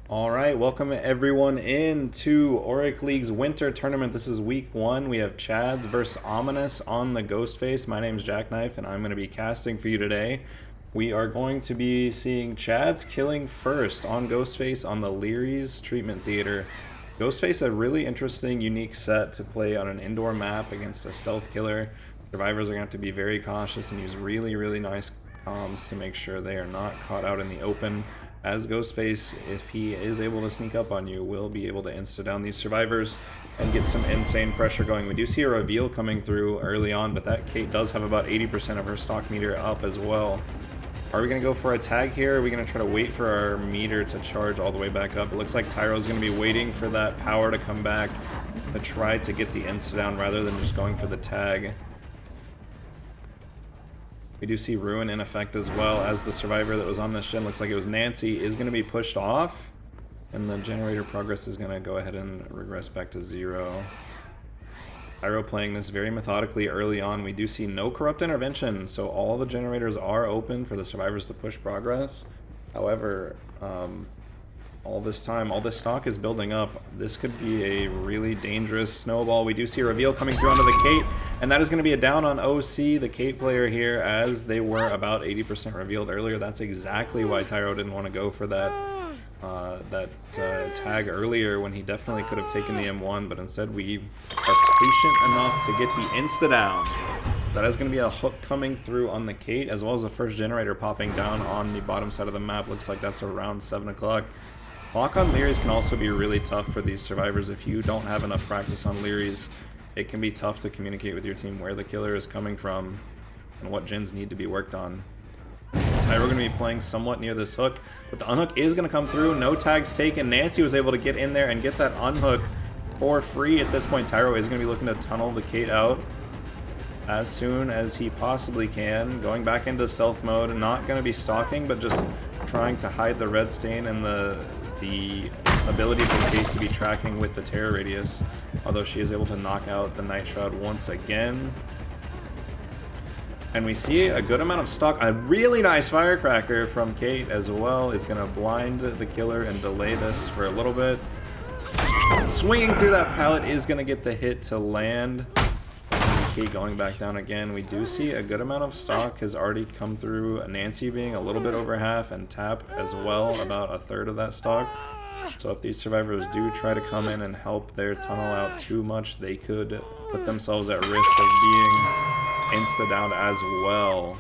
All right, welcome everyone into Auric League's winter tournament. This is week one. We have Chads versus Ominous on the Ghostface. My name is Jackknife, and I'm going to be casting for you today. We are going to be seeing Chads killing first on Ghostface on the Leary's Treatment Theater. Ghostface, a really interesting, unique set to play on an indoor map against a stealth killer. Survivors are going to have to be very cautious and use really nice comms to make sure they are not caught out in the open. As Ghostface, if he is able to sneak up on you, will be able to insta-down these survivors and get some insane pressure going. We do see a reveal coming through early on, but that Kate does have about 80% of her stock meter up as well. Are we going to go for a tag here? Or are we going to try to wait for our meter to charge all the way back up? It looks like Tyro's going to be waiting for that power to come back to try to get the insta-down rather than just going for the tag. We do see Ruin in effect as well, as the survivor that was on this gen, looks like it was Nancy, is going to be pushed off. And the generator progress is going to go ahead and regress back to 0. Tyro playing this very methodically early on. We do see no corrupt intervention, so all the generators are open for the survivors to push progress. However, all this time, all this stock is building up. This could be a really dangerous snowball. We do see a reveal coming through onto the Kate, and that is going to be a down on OC, the Kate player here, as they were about 80% revealed earlier. That's exactly why Tyro didn't want to go for that tag earlier, when he definitely could have taken the M1, but instead we are patient enough to get the insta-down. That is going to be a hook coming through on the Kate, as well as the first generator popping down on the bottom side of the map. Looks like that's around 7 o'clock. Lock on Learys can also be really tough for these survivors. If you don't have enough practice on Learys, it can be tough to communicate with your team where the killer is coming from and what gens need to be worked on. Tyro going to be playing somewhat near this hook, but the unhook is going to come through. No tags taken. Nancy was able to get in there and get that unhook for free. At this point, Tyro is going to be looking to tunnel the Kate out as soon as he possibly can. Going back into stealth mode, not going to be stalking, but just trying to hide the red stain and the ability for Kate to be tracking with the terror radius, although she is able to knock out the Night Shroud once again. And we see a good amount of stock. A really nice firecracker from Kate as well is going to blind the killer and delay this for a little bit. Swinging through that pallet is going to get the hit to land. Kate going back down again. We do see a good amount of stock has already come through. Nancy being a little bit over half, and Tap as well, about a third of that stock. So if these survivors do try to come in and help their tunnel out too much, they could put themselves at risk of being insta-downed as well.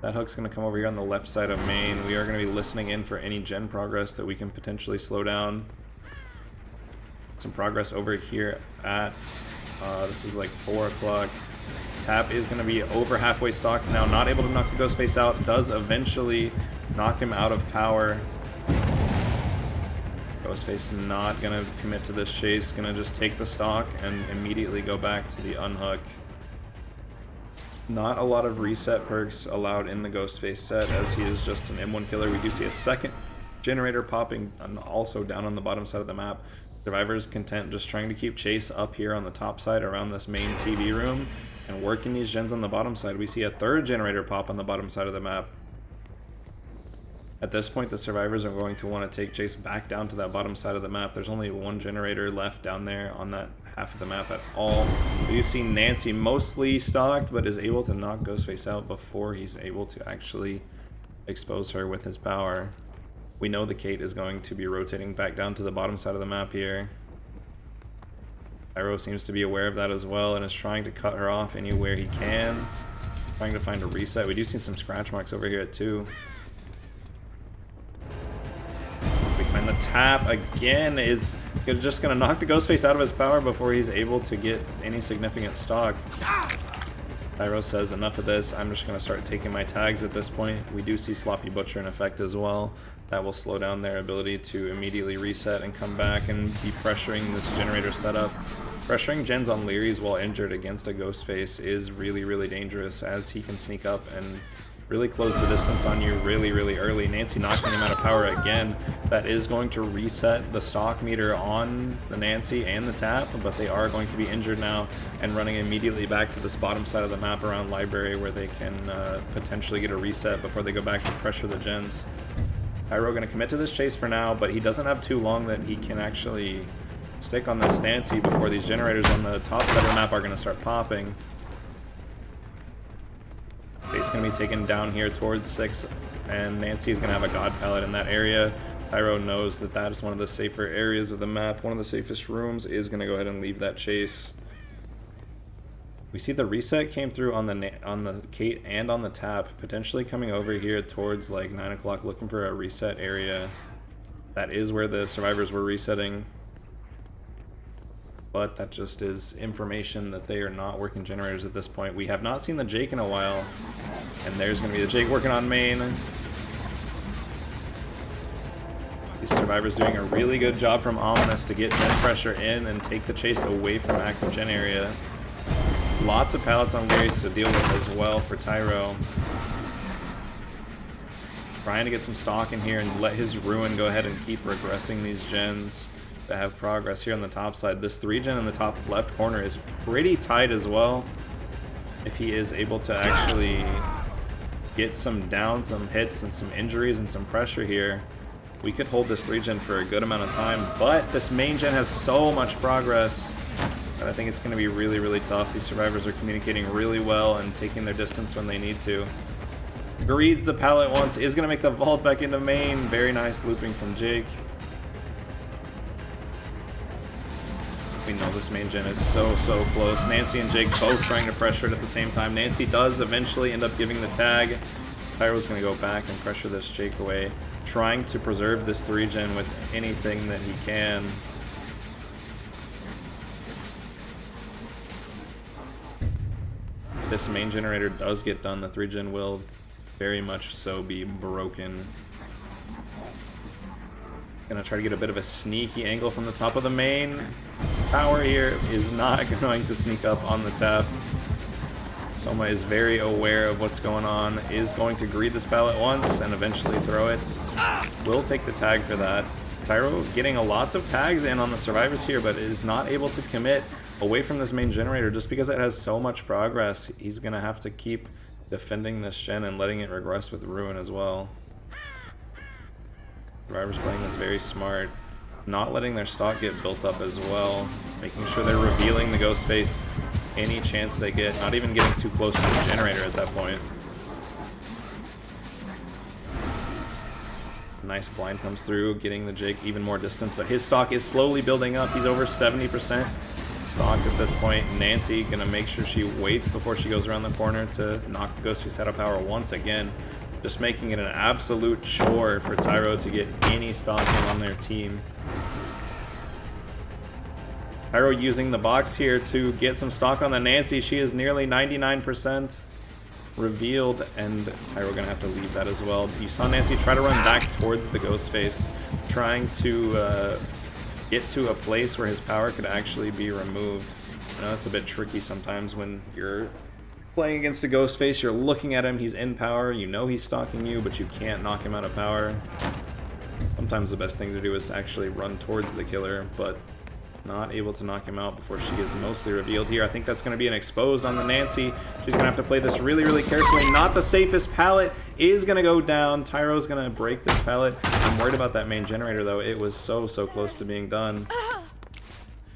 That hook's going to come over here on the left side of main. We are going to be listening in for any gen progress that we can potentially slow down. Some progress over here at this is like 4 o'clock. Tap is going to be over halfway stocked now, not able to knock the Ghostface out. Does eventually knock him out of power. Ghostface not going to commit to this chase, going to just take the stock and immediately go back to the unhook. Not a lot of reset perks allowed in the Ghostface set, as he is just an M1 killer. We do see a second generator popping and also down on the bottom side of the map. Survivors content just trying to keep chase up here on the top side around this main TV room and working these gens on the bottom side. We see a third generator pop on the bottom side of the map. At this point, the survivors are going to want to take chase back down to that bottom side of the map. There's only one generator left down there on that half of the map at all. We've seen Nancy mostly stocked, but is able to knock Ghostface out before he's able to actually expose her with his power. We know the Kate is going to be rotating back down to the bottom side of the map here. Tyro seems to be aware of that as well and is trying to cut her off anywhere he can. Trying to find a reset. We do see some scratch marks over here at 2. We find the tap again is just going to knock the Ghostface out of his power before he's able to get any significant stock. Tyro says, enough of this, I'm just going to start taking my tags at this point. We do see Sloppy Butcher in effect as well. That will slow down their ability to immediately reset and come back and be pressuring this generator setup. Pressuring gens on Learys while injured against a Ghostface is really dangerous, as he can sneak up and really close the distance on you really early. Nancy knocking him out of power again. That is going to reset the stock meter on the Nancy and the Tap, but they are going to be injured now and running immediately back to this bottom side of the map around Library, where they can potentially get a reset before they go back to pressure the gens. Tyro going to commit to this chase for now, but he doesn't have too long that he can actually stick on this Nancy before these generators on the top side of the map are going to start popping. Base going to be taken down here towards 6, and Nancy is going to have a God Pallet in that area. Tyro knows that that is one of the safer areas of the map. One of the safest rooms is going to go ahead and leave that chase. We see the reset came through on the Kate and on the tap, potentially coming over here towards like 9 o'clock looking for a reset area. That is where the survivors were resetting. But that just is information that they are not working generators at this point. We have not seen the Jake in a while. And there's going to be the Jake working on main. These survivors doing a really good job from Ominous to get gen pressure in and take the chase away from active gen area. Lots of pallets on Grace to deal with as well for Tyro. Trying to get some stock in here and let his Ruin go ahead and keep regressing these gens that have progress here on the top side. This 3-gen in the top left corner is pretty tight as well. If he is able to actually get some downs, some hits, and some injuries and some pressure here, we could hold this 3-gen for a good amount of time. But this main gen has so much progress that I think it's going to be really, really tough. These survivors are communicating really well and taking their distance when they need to. Greeds the pallet once, is going to make the vault back into main. Very nice looping from Jake. We know this main gen is so close. Nancy and Jake both trying to pressure it at the same time. Nancy does eventually end up giving the tag. Tyro's going to go back and pressure this Jake away, trying to preserve this 3-gen with anything that he can. If this main generator does get done, the 3-gen will very much so be broken. Gonna try to get a bit of a sneaky angle from the top of the main tower here. Is not going to sneak up on the tap. Soma is very aware of what's going on, is going to greed this pallet once and eventually throw it. Will take the tag for that. Tyro getting lots of tags in on the survivors here, but is not able to commit away from this main generator just because it has so much progress. He's gonna have to keep defending this gen and letting it regress with Ruin as well. Survivors playing this very smart, not letting their stock get built up as well, making sure they're revealing the ghost face any chance they get, not even getting too close to the generator at that point. Nice blind comes through, getting the Jake even more distance, but his stock is slowly building up. He's over 70% stock at this point. Nancy gonna make sure she waits before she goes around the corner to knock the ghost face out of power once again. Just making it an absolute chore for Tyro to get any stock in on their team. Tyro using the box here to get some stock on the Nancy. She is nearly 99% revealed, and Tyro gonna have to leave that as well. You saw Nancy try to run back towards the ghost face, trying to get to a place where his power could actually be removed. I know it's a bit tricky sometimes when you're playing against a ghost face, you're looking at him, he's in power, you know he's stalking you, but you can't knock him out of power. Sometimes the best thing to do is actually run towards the killer, but not able to knock him out before she gets mostly revealed here. I think that's going to be an exposed on the Nancy. She's going to have to play this really, really carefully. Not the safest pallet is going to go down. Tyro's going to break this pallet. I'm worried about that main generator, though. It was so close to being done.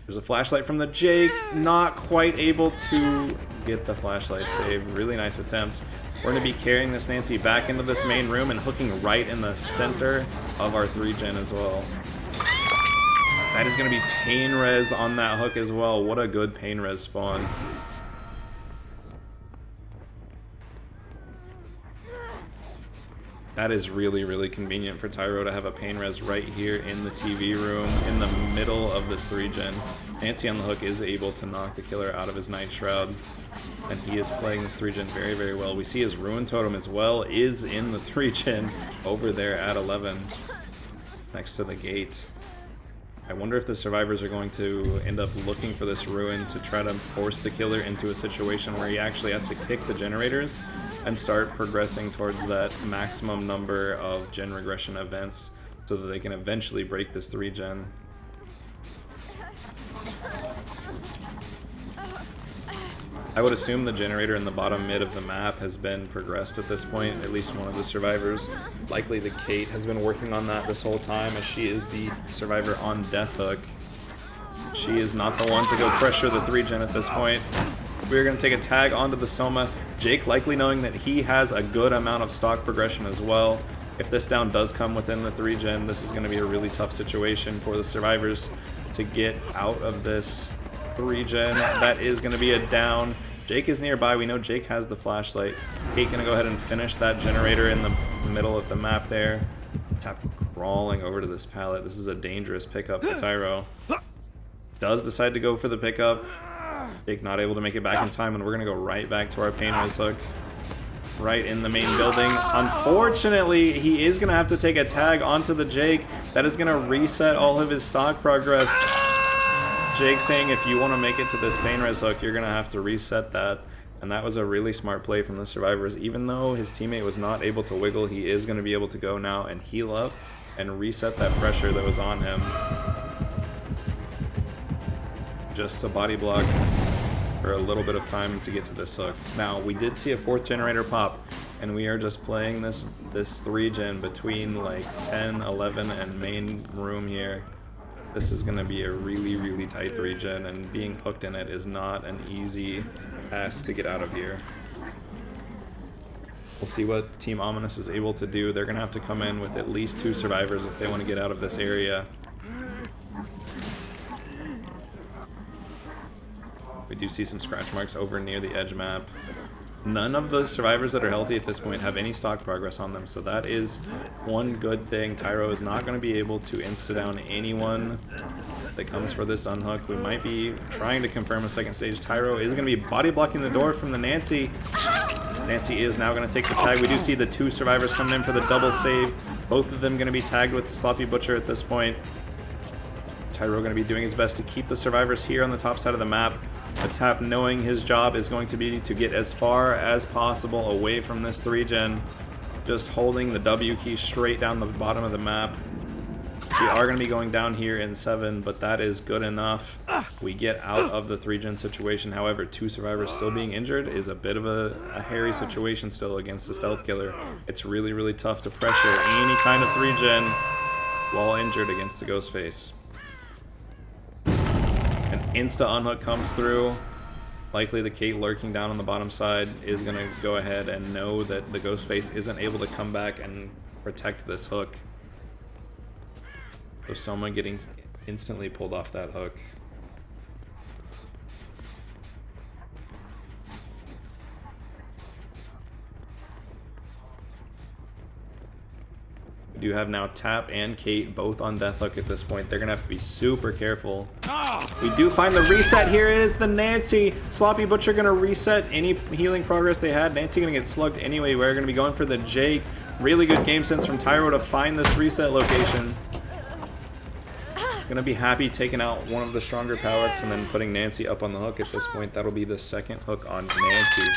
There's a flashlight from the Jake. Not quite able to get the flashlight save. Really nice attempt. We're going to be carrying this Nancy back into this main room and hooking right in the center of our 3-gen as well. That is going to be pain res on that hook as well. What a good pain res spawn. That is really, really convenient for Tyro to have a pain res right here in the TV room in the middle of this 3-gen. Nancy on the hook is able to knock the killer out of his Night Shroud, and he is playing this 3-gen very, very well. We see his Ruin Totem as well is in the 3-gen over there at 11 next to the gate. I wonder if the survivors are going to end up looking for this Ruin to try to force the killer into a situation where he actually has to kick the generators and start progressing towards that maximum number of gen regression events so that they can eventually break this 3-gen. I would assume the generator in the bottom mid of the map has been progressed at this point. At least one of the survivors. Likely the Kate has been working on that this whole time, as she is the survivor on Death Hook. She is not the one to go pressure the 3-gen at this point. We're going to take a tag onto the Soma. Jake likely knowing that he has a good amount of stock progression as well. If this down does come within the 3-gen, this is going to be a really tough situation for the survivors to get out of this 3-gen. That is going to be a down. Jake is nearby. We know Jake has the flashlight. Kate going to go ahead and finish that generator in the middle of the map there. Tap crawling over to this pallet. This is a dangerous pickup for Tyro. Does decide to go for the pickup. Jake not able to make it back in time, and we're going to go right back to our pain res hook. Right in the main building. Unfortunately, he is going to have to take a tag onto the Jake. That is going to reset all of his stock progress. Jake saying if you want to make it to this pain res hook, you're going to have to reset that. And that was a really smart play from the survivors. Even though his teammate was not able to wiggle, he is going to be able to go now and heal up and reset that pressure that was on him. Just a body block for a little bit of time to get to this hook. Now, we did see a 4th generator pop, and we are just playing this 3-gen between like 10, 11, and main room here. This is going to be a really, really tight 3-gen, and being hooked in it is not an easy task to get out of here. We'll see what Team Ominous is able to do. They're going to have to come in with at least 2 survivors if they want to get out of this area. We do see some scratch marks over near the edge map. None of the survivors that are healthy at this point have any stock progress on them, so that is one good thing. Tyro is not going to be able to insta-down anyone that comes for this unhook. We might be trying to confirm a second stage. Tyro is going to be body blocking the door from the Nancy. Nancy is now going to take the tag. We do see the 2 survivors coming in for the double save. Both of them going to be tagged with the Sloppy Butcher at this point. Tyro going to be doing his best to keep the survivors here on the top side of the map. A Tap knowing his job is going to be to get as far as possible away from this 3-gen. Just holding the W key straight down the bottom of the map. We are going to be going down here in 7, but that is good enough. We get out of the 3-gen situation. However, 2 survivors still being injured is a bit of a hairy situation still against the Stealth Killer. It's really, really tough to pressure any kind of 3-gen while injured against the Ghostface. An insta unhook comes through. Likely the Kate lurking down on the bottom side is going to go ahead and know that the Ghostface isn't able to come back and protect this hook. So someone getting instantly pulled off that hook. We do have now Tap and Kate both on Death Hook at this point. They're going to have to be super careful. We do find the reset. Here it is, the Nancy. Sloppy Butcher going to reset any healing progress they had. Nancy going to get slugged anyway. We're going to be going for the Jake. Really good game sense from Tyro to find this reset location. Going to be happy taking out one of the stronger pallets and then putting Nancy up on the hook at this point. That'll be the second hook on Nancy.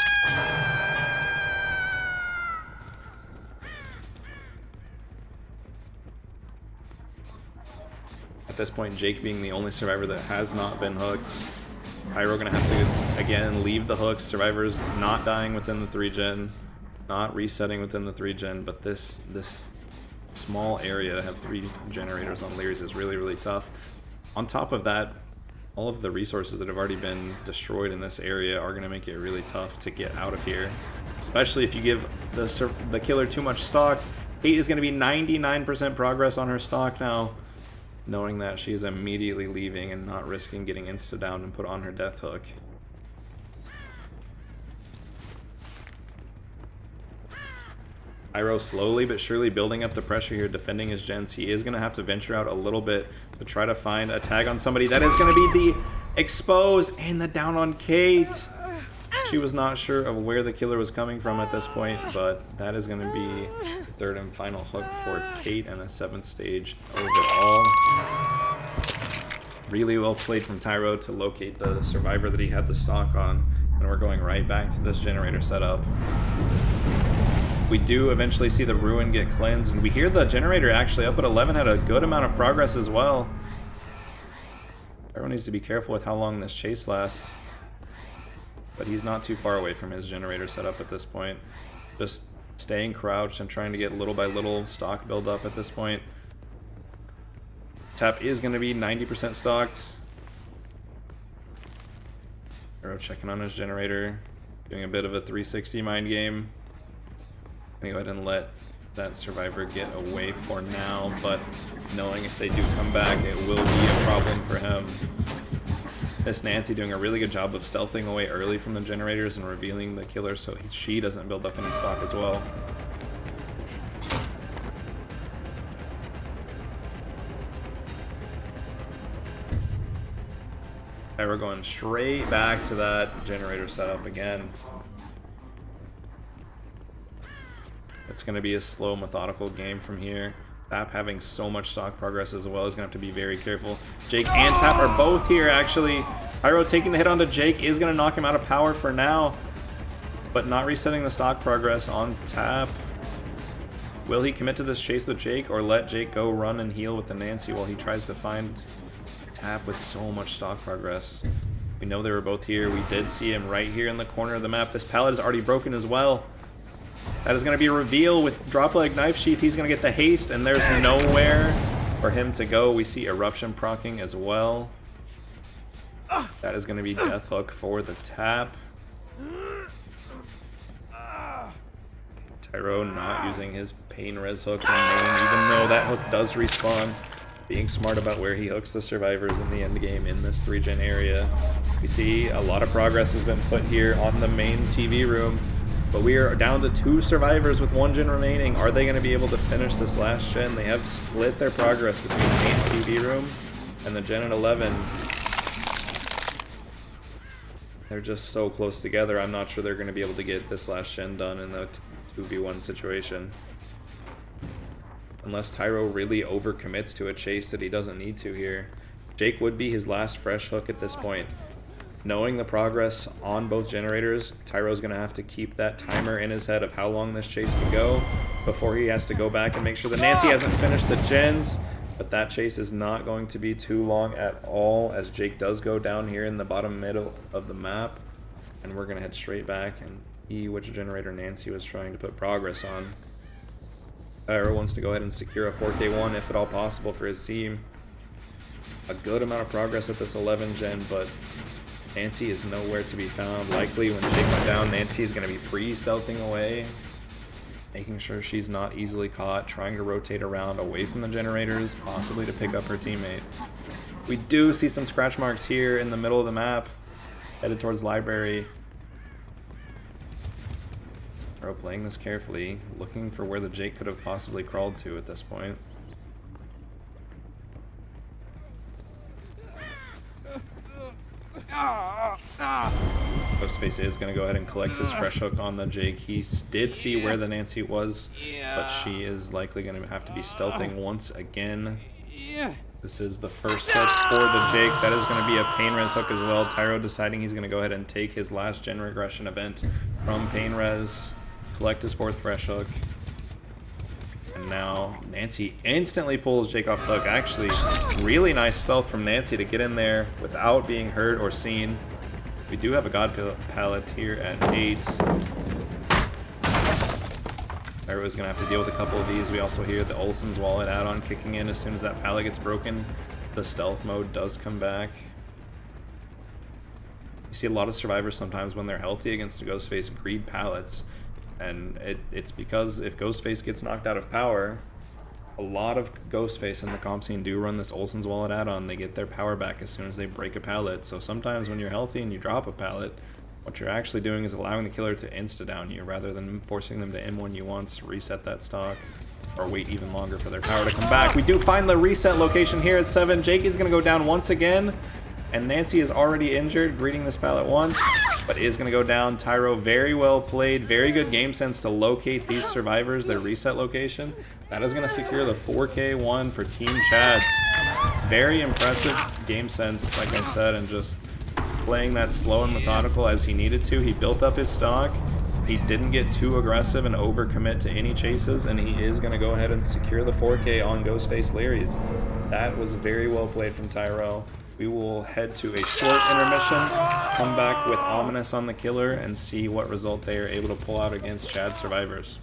At this point, Jake being the only survivor that has not been hooked. Pyro gonna have to, again, leave the hooks. Survivors not dying within the 3-gen, not resetting within the 3-gen, but this small area to have 3 generators on Leary's is really, really tough. On top of that, all of the resources that have already been destroyed in this area are gonna make it really tough to get out of here, especially if you give the killer too much stock. Kate is gonna be 99% progress on her stock now, knowing that she is immediately leaving and not risking getting insta-down and put on her Death Hook. Pyro slowly but surely building up the pressure here, defending his gens. He is going to have to venture out a little bit to try to find a tag on somebody. That is going to be the expose and the down on Kate. She was not sure of where the killer was coming from at this point, but that is going to be the third and final hook for Kate and a 7th stage overall. Really well played from Tyro to locate the survivor that he had the stock on, and we're going right back to this generator setup. We do eventually see the Ruin get cleansed, and we hear the generator actually up at 11 had a good amount of progress as well. Everyone needs to be careful with how long this chase lasts. but he's not too far away from his generator setup at this point. Just staying crouched and trying to get little by little stock build up at this point. Tap is going to be 90% stocked. Arrow checking on his generator, doing a bit of a 360 mind game. Gonna go ahead and let that survivor get away for now, but knowing if they do come back, it will be a problem for him. Miss Nancy doing a really good job of stealthing away early from the generators and revealing the killer so she doesn't build up any stock as well. And we're going straight back to that generator setup again. It's going to be a slow, methodical game from here. Tap having so much stock progress as well is going to have to be very careful. Jake and Tap are both here, actually. Pyro taking the hit onto Jake is going to knock him out of power for now, but not resetting the stock progress on Tap. Will he commit to this chase with Jake or let Jake go run and heal with the Nancy while he tries to find Tap with so much stock progress? We know they were both here. We did see him right here in the corner of the map. This pallet is already broken as well. That is going to be a reveal with drop leg knife sheath. He's going to get the haste, and there's nowhere for him to go. We see eruption proccing as well. That is going to be death hook for the Tap. Tyro not using his pain res hook in main, even though that hook does respawn. Being smart about where he hooks the survivors in the end game in this 3-gen area. We see a lot of progress has been put here on the main TV room. But we are down to 2 survivors with 1 gen remaining. Are they going to be able to finish this last gen? They have split their progress between the main TV room and the gen at 11. They're just so close together. I'm not sure they're going to be able to get this last gen done in the 2v1 situation. Unless Tyro really overcommits to a chase that he doesn't need to here. Jake would be his last fresh hook at this point. Knowing the progress on both generators, Tyro's going to have to keep that timer in his head of how long this chase can go before he has to go back and make sure that Nancy hasn't finished the gens. But that chase is not going to be too long at all, as Jake does go down here in the bottom middle of the map. And we're going to head straight back and see which generator Nancy was trying to put progress on. Tyro wants to go ahead and secure a 4K1 if at all possible for his team. A good amount of progress at this 11 gen, but Nancy is nowhere to be found. Likely when Jake went down, Nancy is going to be pre-stealthing away, making sure she's not easily caught, trying to rotate around away from the generators, possibly to pick up her teammate. We do see some scratch marks here in the middle of the map, headed towards library. Pro playing this carefully, looking for where the Jake could have possibly crawled to at this point. Ghostface is going to go ahead and collect his fresh hook on the Jake. He did see where the Nancy was, but she is likely going to have to be stealthing once again. This is the first hook for the Jake. That is going to be a pain res hook as well. Tyro deciding he's going to go ahead and take his last gen regression event from pain res, collect his 4th fresh hook. And now Nancy instantly pulls Jake off the hook. Actually, really nice stealth from Nancy to get in there without being heard or seen. We do have a God pallet here at 8. Tyro's going to have to deal with a couple of these. We also hear the Olsen's Wallet add-on kicking in as soon as that pallet gets broken. The stealth mode does come back. You see a lot of survivors sometimes when they're healthy against a Ghostface greed pallets. And it's because if Ghostface gets knocked out of power, a lot of Ghostface in the comp scene do run this Olsen's Wallet add-on. They get their power back as soon as they break a pallet. So sometimes when you're healthy and you drop a pallet, what you're actually doing is allowing the killer to insta-down you rather than forcing them to M1 you once, reset that stock, or wait even longer for their power to come back. We do find the reset location here at 7. Jake is going to go down once again, and Nancy is already injured, greeting this pallet once, but is going to go down. Tyro, very well played, very good game sense to locate these survivors, their reset location. That is going to secure the 4K1 for Team Chads. Very impressive game sense, like I said, and just playing that slow and methodical as he needed to. He built up his stock. He didn't get too aggressive and overcommit to any chases, and he is going to go ahead and secure the 4K on Ghostface Leary's. That was very well played from Tyro. We will head to a short intermission, come back with Ominous on the killer, and see what result they are able to pull out against Chad's survivors.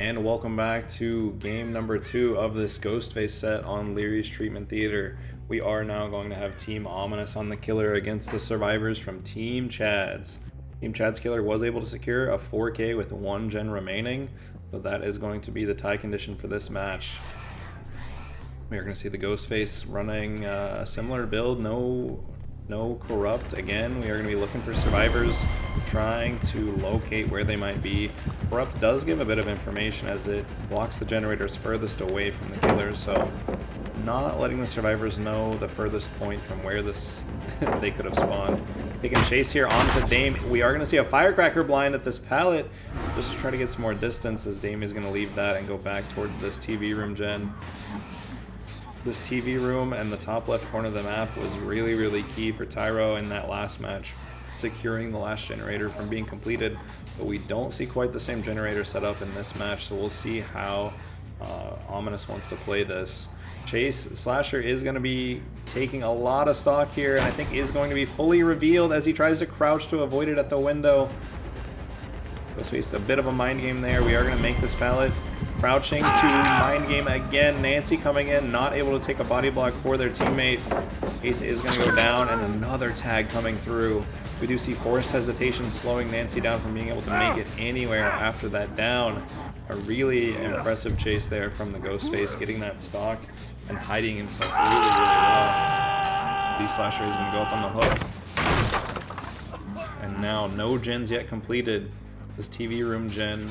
And welcome back to game number 2 of this Ghostface set on Leary's Treatment Theater. We are now going to have Team Ominous on the killer against the survivors from Team Chad's. Team Chad's killer was able to secure a 4K with 1 gen remaining, so that is going to be the tie condition for this match. We are going to see the Ghostface running a similar build, no corrupt. Again, we are going to be looking for survivors, trying to locate where they might be. Corrupt does give a bit of information as it blocks the generators furthest away from the killers, so not letting the survivors know the furthest point from where this they could have spawned. Taking chase here onto Dame. We are going to see a firecracker blind at this pallet just to try to get some more distance, as Dame is going to leave that and go back towards this TV room gen. This TV room and the top left corner of the map was really key for Tyro in that last match, securing the last generator from being completed, but we don't see quite the same generator set up in this match, so we'll see how Ominous wants to play this. Chase Slasher is going to be taking a lot of stock here, and I think is going to be fully revealed as he tries to crouch to avoid it at the window. Ghostface, a bit of a mind game there. We are going to make this pallet. Crouching to mind game again. Nancy coming in, not able to take a body block for their teammate. Ace is going to go down, and another tag coming through. We do see forced hesitation slowing Nancy down from being able to make it anywhere after that down. A really impressive chase there from the Ghostface, getting that stock and hiding himself really well. D-Slasher is going to go up on the hook. And now no gens yet completed. This TV room gen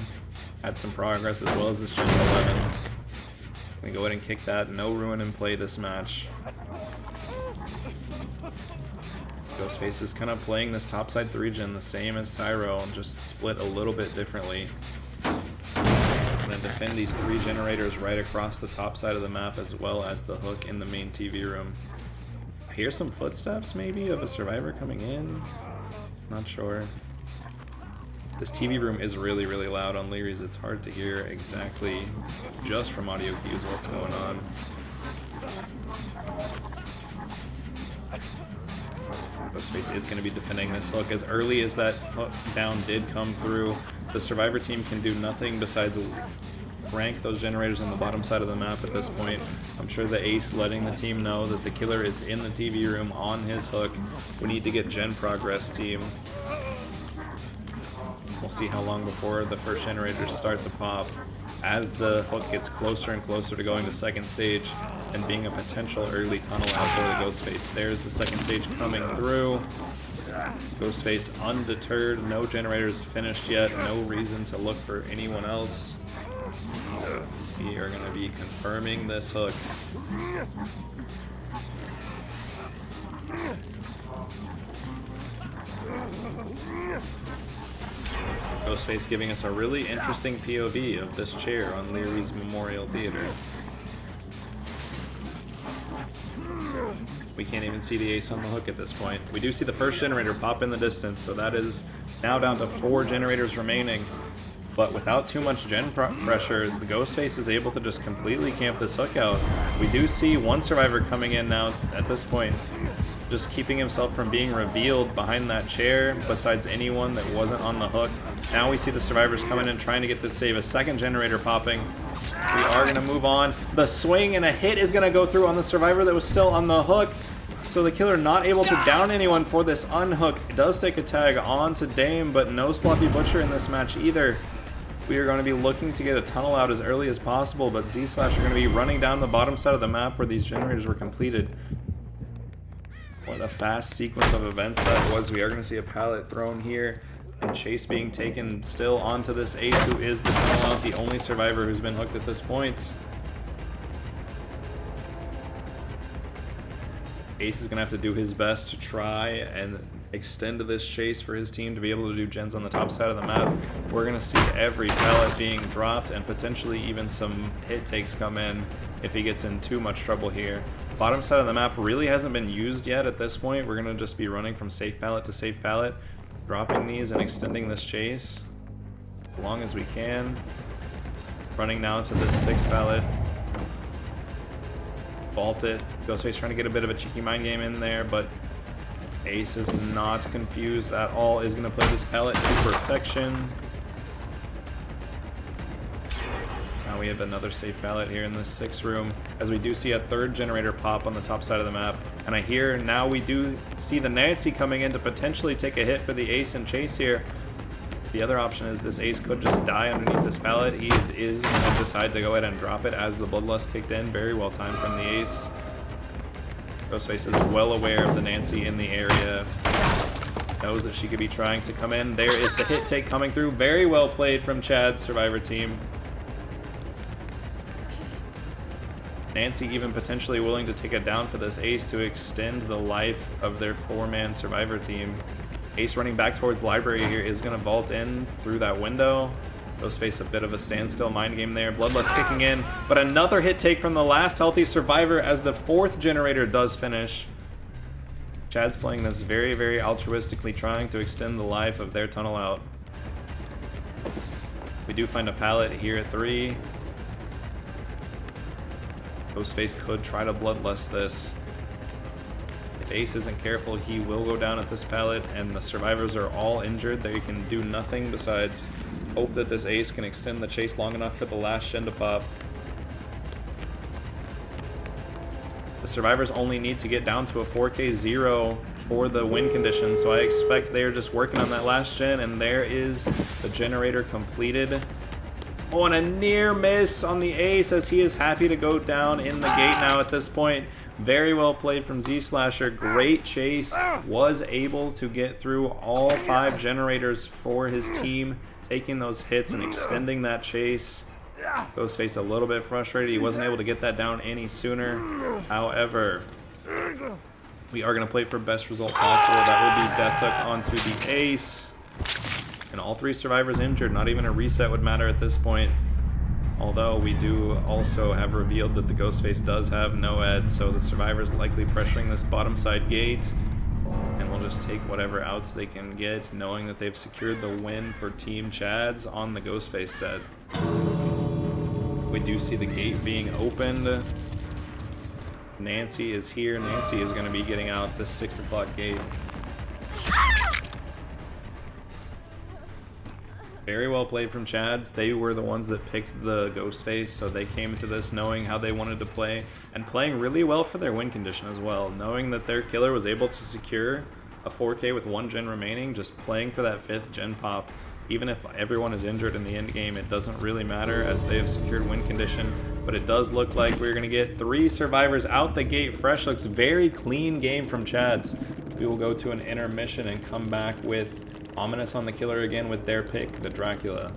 had some progress, as well as this gen 11. We go ahead and kick that. No ruin in play this match. Ghostface is kind of playing this topside 3 gen the same as Tyro, just split a little bit differently. Going to defend these 3 generators right across the top side of the map, as well as the hook in the main TV room. I hear some footsteps maybe of a survivor coming in. Not sure. This TV room is really loud on Leary's. It's hard to hear exactly just from audio cues what's going on. Ghostface is going to be defending this hook. As early as that hook down did come through, the survivor team can do nothing besides rank those generators on the bottom side of the map at this point. I'm sure the Ace letting the team know that the killer is in the TV room on his hook. We need to get gen progress, team. We'll see how long before the first generators start to pop as the hook gets closer and closer to going to second stage and being a potential early tunnel out for the Ghostface. There's the second stage coming through. Ghostface undeterred, no generators finished yet, no reason to look for anyone else. We are going to be confirming this hook. Ghostface giving us a really interesting POV of this chair on Leary's Memorial Theater. We can't even see the Ace on the hook at this point. We do see the first generator pop in the distance, so that is now down to 4 generators remaining. But without too much gen pressure, the Ghostface is able to just completely camp this hook out. We do see one survivor coming in now at this point, just keeping himself from being revealed behind that chair, besides anyone that wasn't on the hook. Now we see the survivors coming in trying to get this save. A second generator popping. We are going to move on. The swing and a hit is going to go through on the survivor that was still on the hook. So the killer not able to down anyone for this unhook. It does take a tag on to Dame, but no Sloppy Butcher in this match either. We are going to be looking to get a tunnel out as early as possible, but Z-Slash are going to be running down the bottom side of the map where these generators were completed. What a fast sequence of events that was. We are going to see a pallet thrown here, and Chase being taken still onto this Ace, who is the tunnel out, the only survivor who's been hooked at this point. Ace is going to have to do his best to try and extend this chase for his team to be able to do gens on the top side of the map. We're going to see every pallet being dropped and potentially even some hit takes come in if he gets in too much trouble here. Bottom side of the map really hasn't been used yet at this point. We're going to just be running from safe pallet to safe pallet, dropping these and extending this chase as long as we can. Running now to this 6th pallet. Vault it. Ghostface trying to get a bit of a cheeky mind game in there, but Ace is not confused at all. Is going to play this pallet to perfection. Now we have another safe pallet here in this 6 room, as we do see a 3rd generator pop on the top side of the map. And I hear now we do see the Nancy coming in to potentially take a hit for the ace and chase here. The other option is this ace could just die underneath this pallet. He is going to decide to go ahead and drop it as the Bloodlust kicked in. Very well timed from the ace. Ghostface is well aware of the Nancy in the area. Knows that she could be trying to come in. There is the hit take coming through. Very well played from Chad's Survivor team. Nancy even potentially willing to take it down for this ace to extend the life of their 4-man Survivor team. Ace running back towards library here is going to vault in through that window. Ghostface a bit of a standstill mind game there. Bloodlust kicking in, but another hit take from the last healthy Survivor as the 4th generator does finish. Chad's playing this very, very altruistically, trying to extend the life of their tunnel out. We do find a pallet here at 3. Ghostface could try to Bloodlust this. If Ace isn't careful, he will go down at this pallet, and the Survivors are all injured. They can do nothing besides hope that this Ace can extend the chase long enough for the last Shin to pop. The Survivors only need to get down to a 4K0 for the win condition, so I expect they're just working on that last gen, and there is the generator completed. Oh, and a near miss on the ace as he is happy to go down in the gate now at this point. Very well played from Z-Slasher. Great chase. Was able to get through all 5 generators for his team, taking those hits and extending that chase. Ghostface a little bit frustrated. He wasn't able to get that down any sooner. However, we are going to play for best result possible. That will be Death Hook onto the ace. And all 3 Survivors injured. Not even a reset would matter at this point. Although we do also have revealed that the Ghostface does have no ed, so the Survivors likely pressuring this bottom side gate. And we'll just take whatever outs they can get, knowing that they've secured the win for Team Chad's on the Ghostface set. We do see the gate being opened. Nancy is here. Nancy is going to be getting out this 6 o'clock gate. Very well played from Chad's. They were the ones that picked the Ghostface, so they came into this knowing how they wanted to play and playing really well for their win condition as well. Knowing that their killer was able to secure a 4K with 1 gen remaining, just playing for that 5th gen pop. Even if everyone is injured in the end game, it doesn't really matter as they have secured win condition. But it does look like we're going to get 3 Survivors out the gate fresh. Looks very clean game from Chad's. We will go to an intermission and come back with Ominous on the killer again with their pick, the Dracula.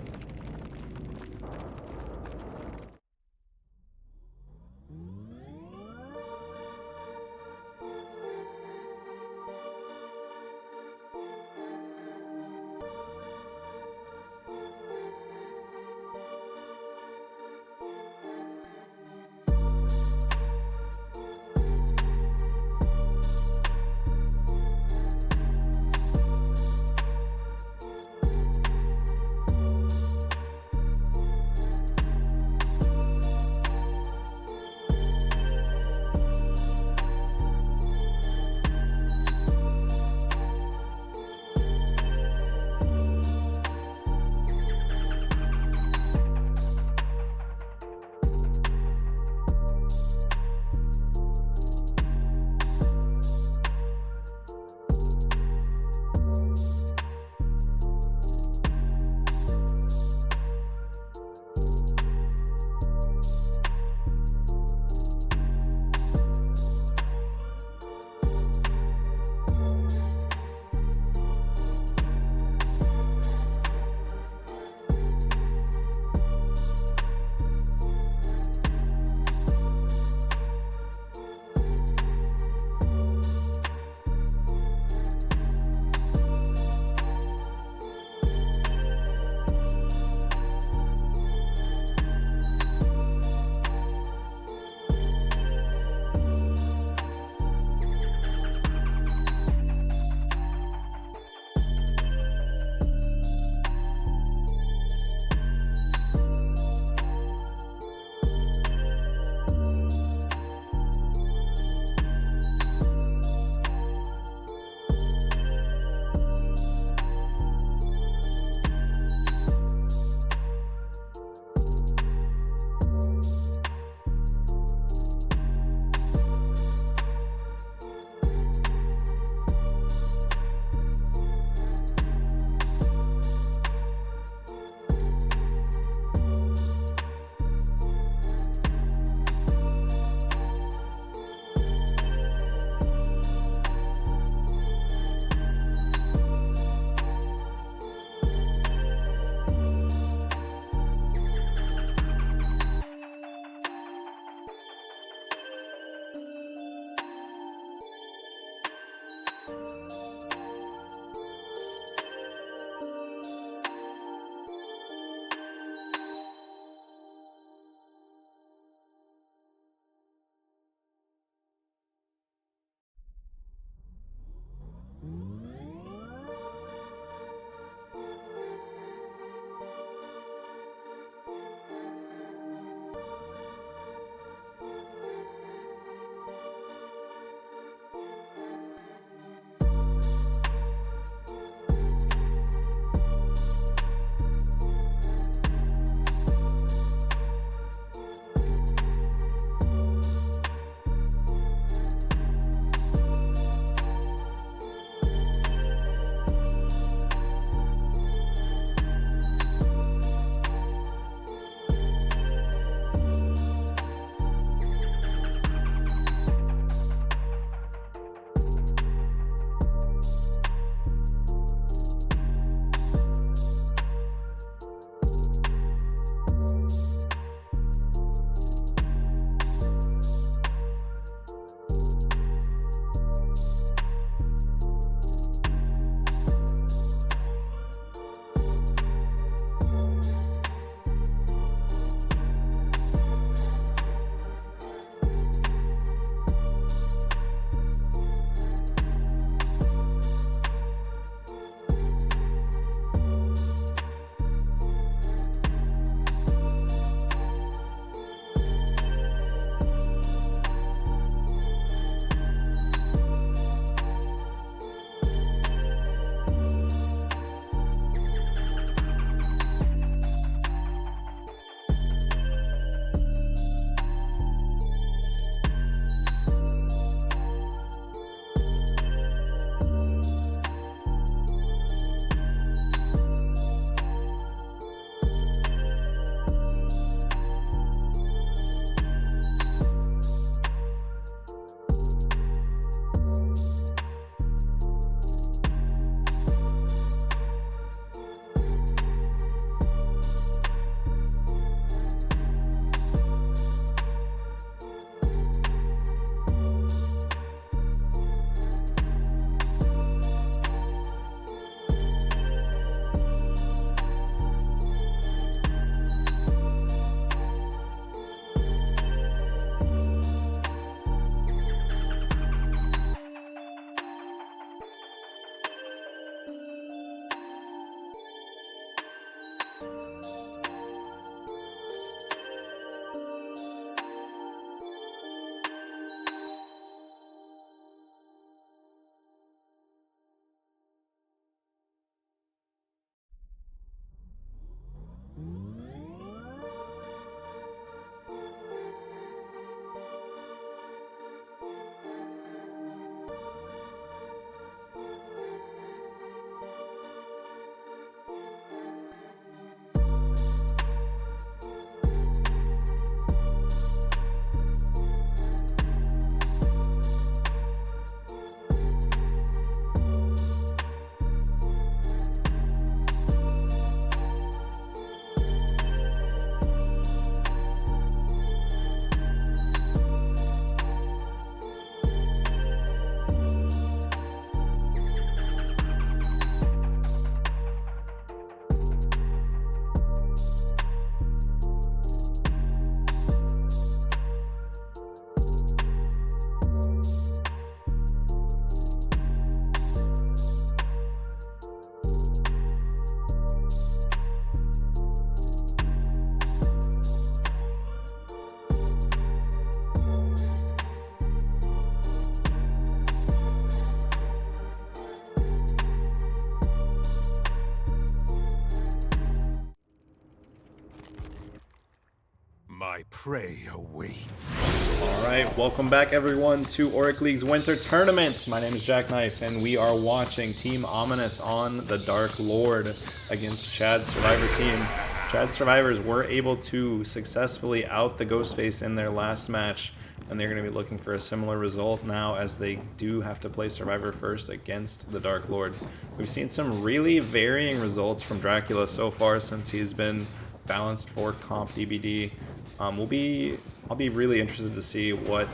My prey awaits. Alright, welcome back everyone to Auric League's Winter Tournament. My name is Jackknife, and we are watching Team Ominous on the Dark Lord against Chad's Survivor team. Chad's Survivors were able to successfully out the Ghostface in their last match, and they're going to be looking for a similar result now as they do have to play Survivor first against the Dark Lord. We've seen some really varying results from Dracula so far since he's been balanced for comp DBD. I'll be really interested to see what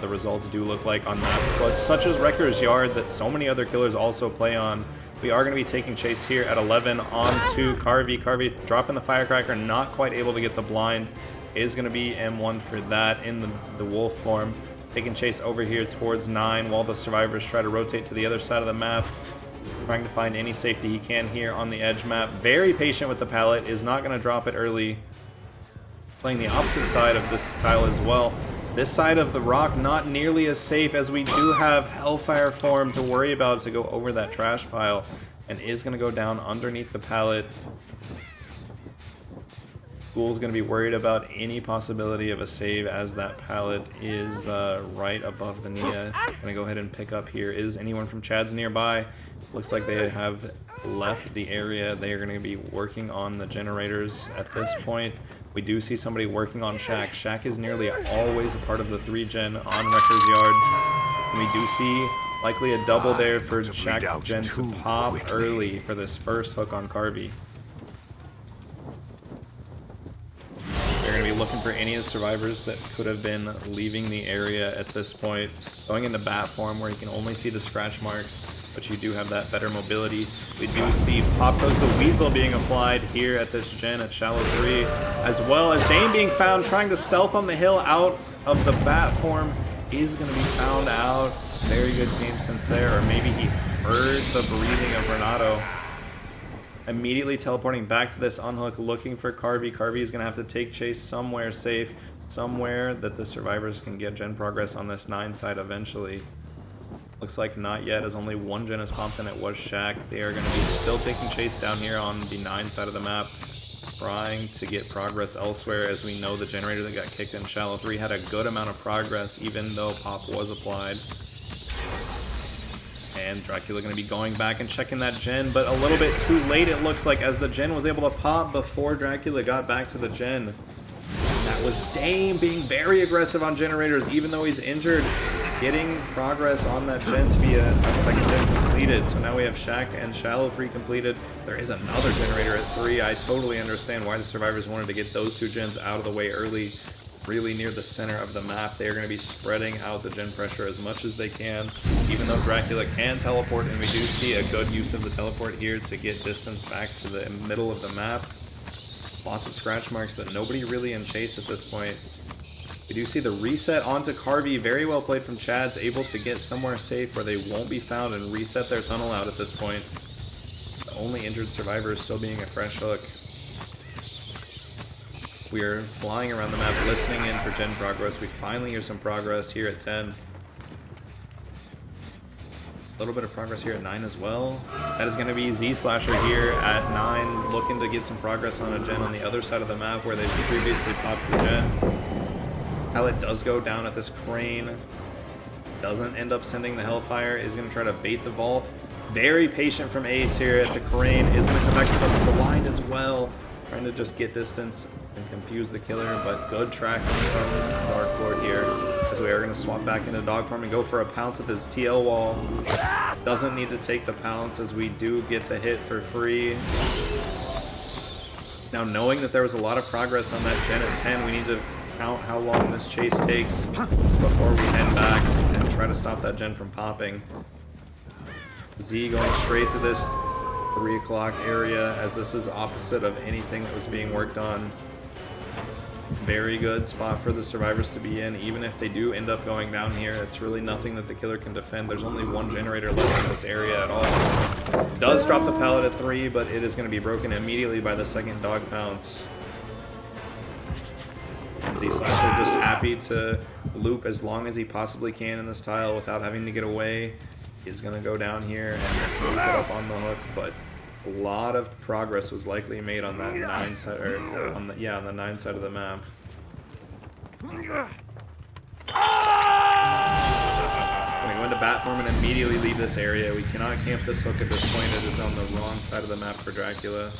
the results do look like on maps such as Wrecker's Yard that so many other killers also play on. We are going to be taking chase here at 11 onto Carvey. Carvey dropping the Firecracker, not quite able to get the blind. Is going to be M1 for that in the wolf form. Taking chase over here towards 9 while the survivors try to rotate to the other side of the map. Trying to find any safety he can here on the edge map. Very patient with the pallet, is not going to drop it early. Playing the opposite side of this tile as well. This side of the rock not nearly as safe as we do have Hellfire form to worry about to go over that trash pile, and is going to go down underneath the pallet. Ghoul's going to be worried about any possibility of a save as that pallet is right above the Nia. Going to go ahead and pick up here. Is anyone from Chad's nearby? Looks like they have left the area. They are going to be working on the generators at this point. We do see somebody working on Shaq. Shaq is nearly always a part of the 3-gen on Wrecker's Yard. And we do see likely a double there for Shaq Gen to pop early for this first hook on Carvey. They're going to be looking for any of the survivors that could have been leaving the area at this point. Going into bat form where you can only see the scratch marks, but you do have that better mobility. We do see Pop Goes the Weasel being applied here at this gen at Shallow 3, as well as Dane being found trying to stealth on the hill out of the bat form. Is going to be found out. Very good game sense there, or maybe he heard the breathing of Renato. Immediately teleporting back to this unhook, looking for Carvey. Carvey is going to have to take chase somewhere safe, somewhere that the survivors can get gen progress on this 9 side eventually. Looks like not yet, as only one gen is pumped, and it was Shaq. They are going to be still taking chase down here on the 9 side of the map, trying to get progress elsewhere, as we know the generator that got kicked in Shallow 3 had a good amount of progress, even though Pop was applied. And Dracula going to be going back and checking that gen, but a little bit too late it looks like, as the gen was able to pop before Dracula got back to the gen. And that was Dame being very aggressive on generators, even though he's injured. Getting progress on that gen to be a second gen completed. So now we have Shaq and Shallow 3 completed. There is another generator at 3. I totally understand why the survivors wanted to get those 2 gens out of the way early, really near the center of the map. They are going to be spreading out the gen pressure as much as they can, even though Dracula can teleport, and we do see a good use of the teleport here to get distance back to the middle of the map. Lots of scratch marks, but nobody really in chase at this point. We do see the reset onto Carvey. Very well played from Chad's, able to get somewhere safe where they won't be found and reset their tunnel out at this point. The only injured survivor is still being a fresh hook. We are flying around the map, listening in for gen progress. We finally hear some progress here at 10. A little bit of progress here at 9 as well. That is going to be Z-Slasher here at 9, looking to get some progress on a gen on the other side of the map where they previously popped the gen. Pallet does go down at this crane. Doesn't end up sending the Hellfire. Is going to try to bait the vault. Very patient from Ace here at the crane. Is going to come back to the blind as well. Trying to just get distance and confuse the killer, but good tracking from Dark Lord here, as we are going to swap back into dog form and go for a pounce at this TL wall. Doesn't need to take the pounce, as we do get the hit for free. Now, knowing that there was a lot of progress on that gen at 10, we need to count how long this chase takes before we head back and try to stop that gen from popping. Z going straight to this 3 o'clock area, as this is opposite of anything that was being worked on. Very good spot for the survivors to be in. Even if they do end up going down here, it's really nothing that the killer can defend. There's only one generator left in this area at all. Does drop the pallet at 3, but it is going to be broken immediately by the second dog pounce. Z-Slasher just happy to loop as long as he possibly can in this tile without having to get away. He's going to go down here and loop it up on the hook, but a lot of progress was likely made on that 9 side, or on the 9 side of the map. When we go into bat form and immediately leave this area, we cannot camp this hook at this point. It is on the wrong side of the map for Dracula.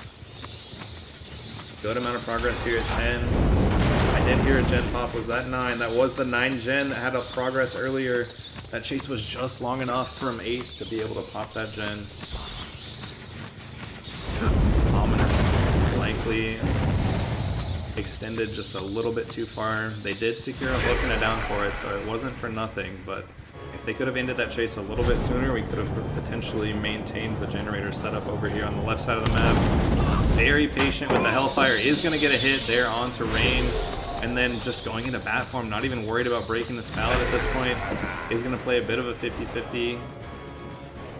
Good amount of progress here at 10. I did hear a gen pop. Was that 9? That was the 9 gen that had a progress earlier. That chase was just long enough from Ace to be able to pop that gen. Ominous likely extended just a little bit too far. They did secure a hook and a down for it, so it wasn't for nothing, but if they could have ended that chase a little bit sooner, we could have potentially maintained the generator setup over here on the left side of the map. Very patient with the Hellfire, is going to get a hit there onto Rain, and then just going into bat form, not even worried about breaking this pallet at this point, is going to play a bit of a 50-50.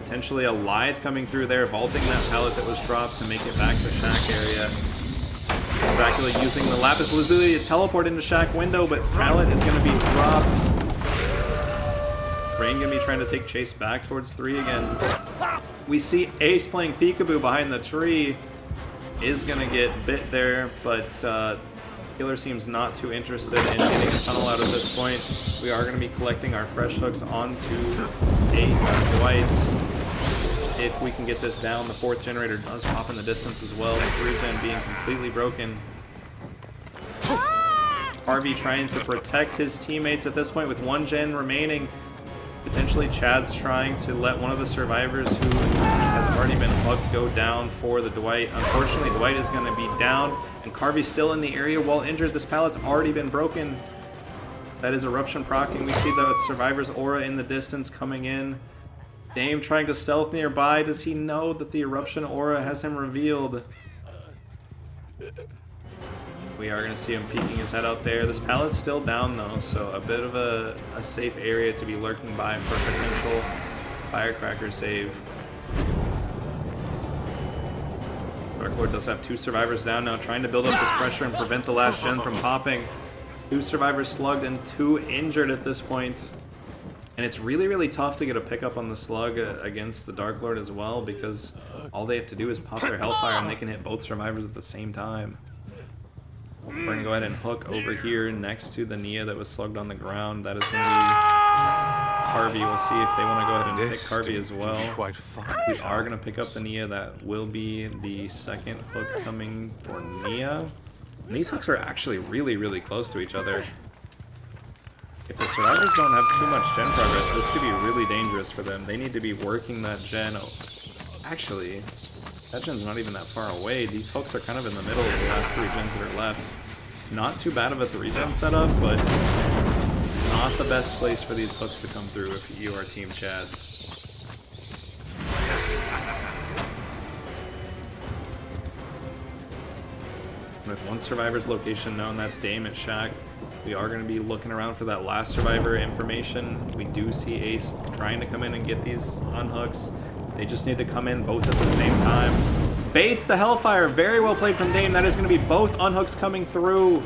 Potentially a Lithe coming through there, vaulting that pallet that was dropped to make it back to Shack area. Dracula using the Lapis Lazuli to teleport into Shack window, but pallet is going to be dropped. Rain going to be trying to take chase back towards 3 again. We see Ace playing peekaboo behind the tree. Is going to get bit there, but Killer seems not too interested in getting a tunnel out at this point. We are going to be collecting our fresh hooks onto 8 Dwight. If we can get this down, the 4th generator does pop in the distance as well. 3 gen being completely broken. Harvey trying to protect his teammates at this point with 1 gen remaining. Potentially Chad's trying to let one of the survivors who has already been hooked go down for the Dwight. Unfortunately, Dwight is going to be down, and Carvey's still in the area while injured. This pallet's already been broken. That is Eruption proccing. We see the survivor's aura in the distance coming in. Dame trying to stealth nearby. Does he know that the Eruption aura has him revealed? We are going to see him peeking his head out there. This pallet's still down though, so a bit of a safe area to be lurking by for a potential Firecracker save. Dark Lord does have 2 survivors down now, trying to build up this pressure and prevent the last gen from popping. 2 survivors slugged and 2 injured at this point. And it's really, really tough to get a pickup on the slug against the Dark Lord as well, because all they have to do is pop their Hellfire and they can hit both survivors at the same time. We're going to go ahead and hook over here next to the Nia that was slugged on the ground. That is going to be Harvey. We'll see if they want to go ahead and pick Harvey as well. We are going to pick up the Nia. That will be the 2nd hook coming for Nia. And these hooks are actually really, really close to each other. If the survivors don't have too much gen progress, this could be really dangerous for them. They need to be working that gen. Oh, actually, that gen's not even that far away. These hooks are kind of in the middle of the last 3 gens that are left. Not too bad of a 3 gen setup, but not the best place for these hooks to come through if you are Team Chads. With 1 survivor's location known, that's Dame at Shack. We are going to be looking around for that last survivor information. We do see Ace trying to come in and get these unhooks. They just need to come in both at the same time. Baits the Hellfire. Very well played from Dame. That is going to be both unhooks coming through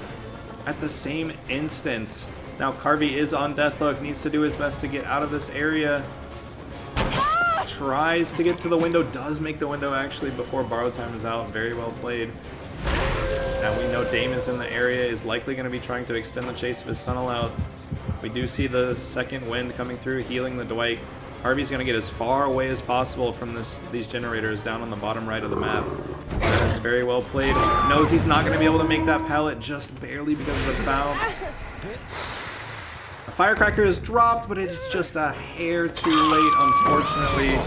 at the same instant. Now Carvey is on death hook. Needs to do his best to get out of this area. Tries to get to the window. Does make the window actually before borrow time is out. Very well played. Now we know Dame is in the area. Is likely going to be trying to extend the chase of his tunnel out. We do see the 2nd wind coming through, healing the Dwight. Harvey's going to get as far away as possible from these generators down on the bottom right of the map. That is very well played. Knows he's not going to be able to make that pallet just barely because of the bounce. A Firecracker is dropped, but it's just a hair too late, unfortunately.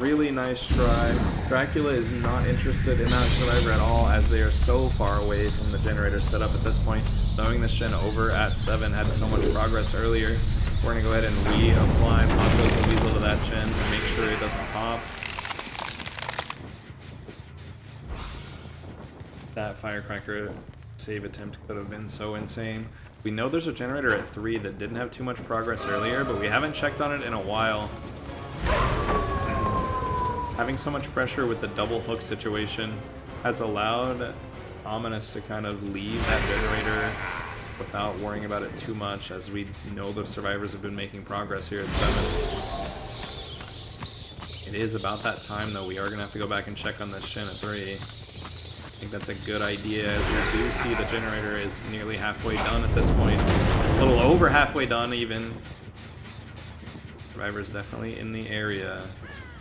Really nice try. Dracula is not interested in that survivor at all, as they are so far away from the generator setup at this point. Throwing this gen over at 7 had so much progress earlier. We're going to go ahead and reapply Poncho's and Weasel to that gen to make sure it doesn't pop. That Firecracker save attempt could have been so insane. We know there's a generator at 3 that didn't have too much progress earlier, but we haven't checked on it in a while. Having so much pressure with the double hook situation has allowed Ominous to kind of leave that generator without worrying about it too much, as we know the survivors have been making progress here at 7. It is about that time though. We are going to have to go back and check on this gen at 3. I think that's a good idea, as we do see the generator is nearly halfway done at this point. A little over halfway done, even. Survivor's definitely in the area.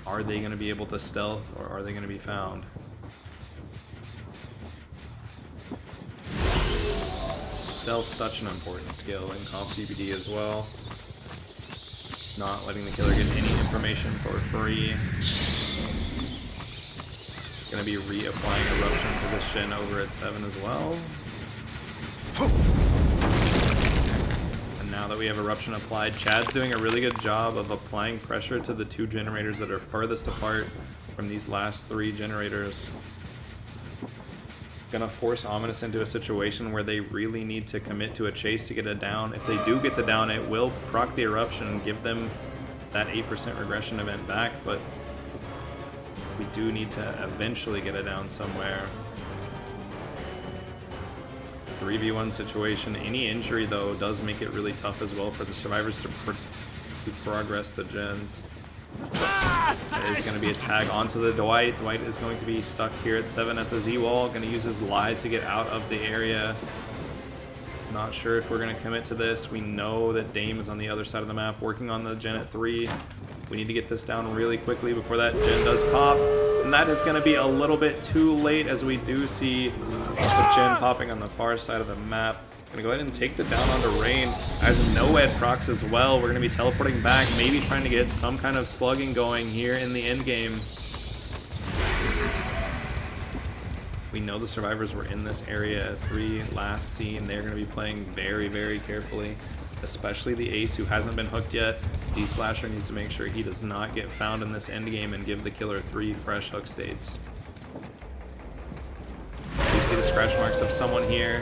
Are they going to be able to stealth, or are they going to be found? Stealth, such an important skill in comp PBD as well. Not letting the killer get any information for free. Gonna be reapplying Eruption to this Shin over at 7 as well. And now that we have Eruption applied, Chad's doing a really good job of applying pressure to the 2 generators that are furthest apart from these last 3 generators. Gonna force Ominous into a situation where they really need to commit to a chase to get it down. If they do get the down, it will proc the Eruption and give them that 8% regression event back, but we do need to eventually get it down somewhere. 3v1 situation. Any injury, though, does make it really tough as well for the survivors to progress the gens. That is going to be a tag onto the Dwight. Dwight is going to be stuck here at 7 at the Z-wall. Going to use his Lithe to get out of the area. Not sure if we're going to commit to this. We know that Dame is on the other side of the map working on the gen at 3. We need to get this down really quickly before that gen does pop. And that is going to be a little bit too late, as we do see the gen popping on the far side of the map. Gonna go ahead and take the down onto Rain. As Noed procs as well, we're gonna be teleporting back, maybe trying to get some kind of slugging going here in the end game. We know the survivors were in this area at 3 last seen. They're gonna be playing very, very carefully, especially the Ace, who hasn't been hooked yet. D-Slasher needs to make sure he does not get found in this end game and give the killer 3 fresh hook states. You see the scratch marks of someone here.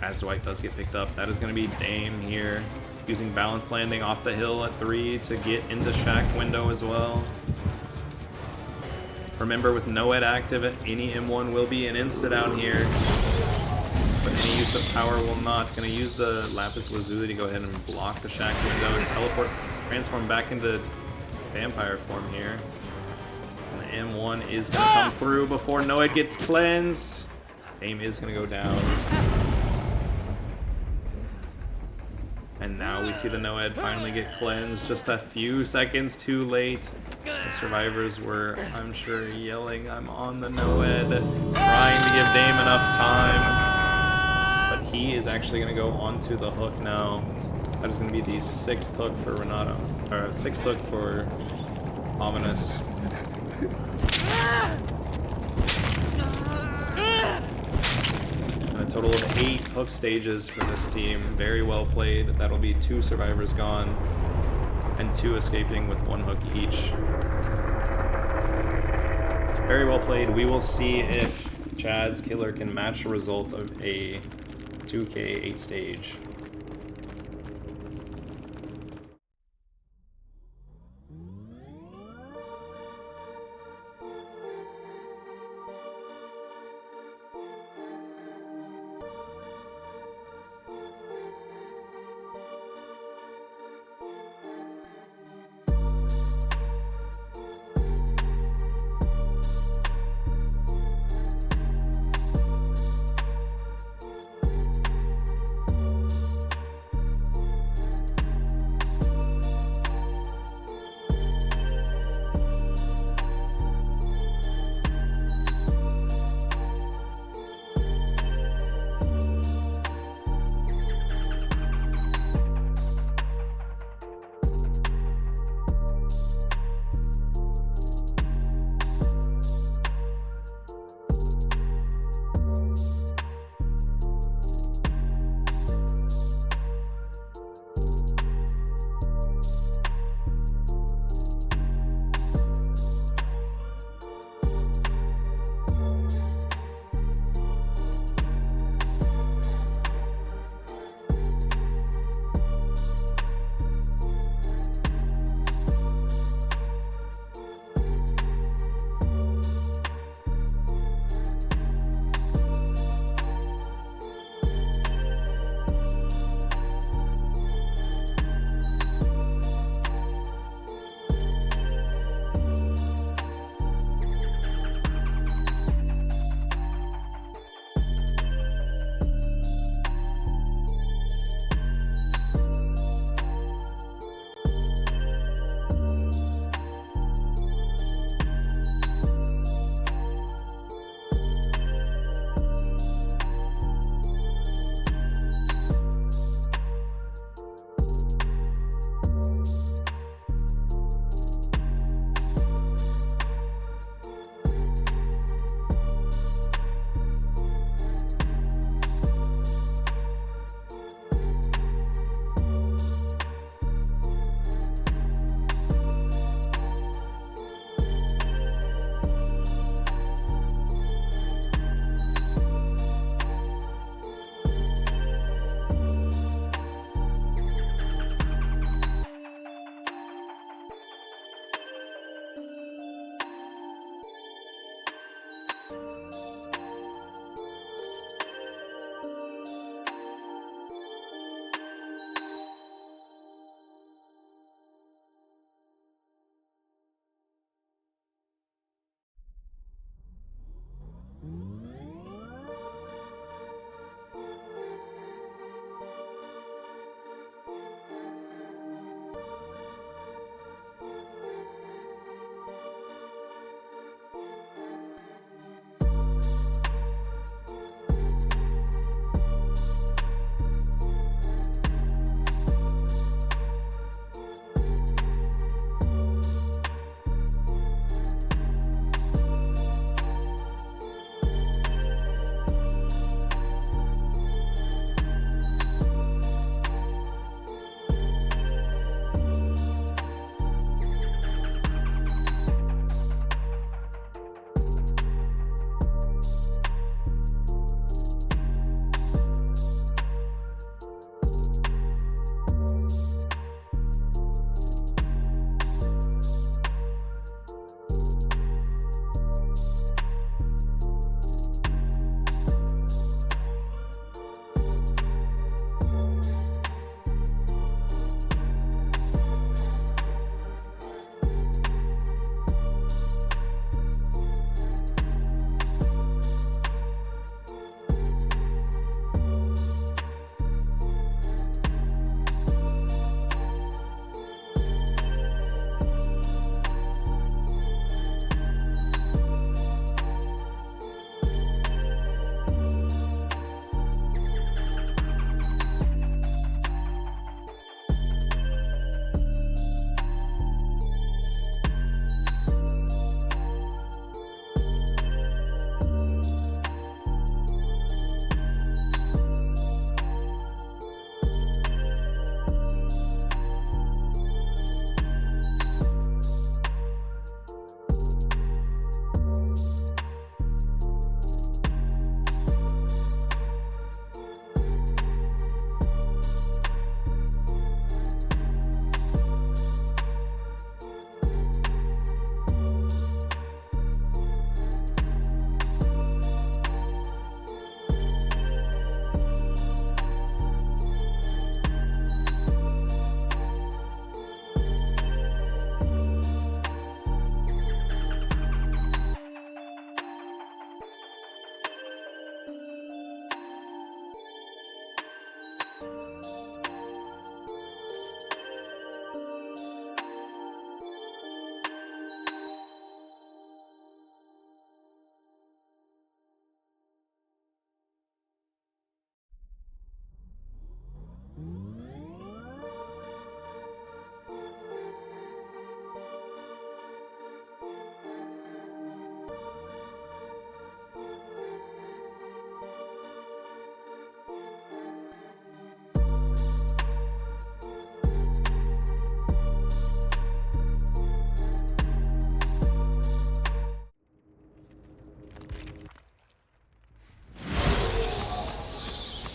As Dwight does get picked up, that is going to be Dame here, using balance landing off the hill at 3 to get into Shack window as well. Remember, with Noed active, any M1 will be an insta down here, but any use of power will not. Going to use the Lapis Lazuli to go ahead and block the Shack window and teleport, transform back into vampire form here. And the M1 is going to come through before Noed gets cleansed. Dame is going to go down. And now we see the Noed finally get cleansed, just a few seconds too late. The survivors were, I'm sure, yelling, "I'm on the Noed," trying to give Dame enough time. But he is actually going to go onto the hook now. That is going to be the 6th hook for Renato, or 6th hook for Ominous. A total of 8 hook stages for this team. Very well played. That'll be 2 survivors gone and 2 escaping with 1 hook each. Very well played. We will see if Chad's killer can match the result of a 2K 8 stage.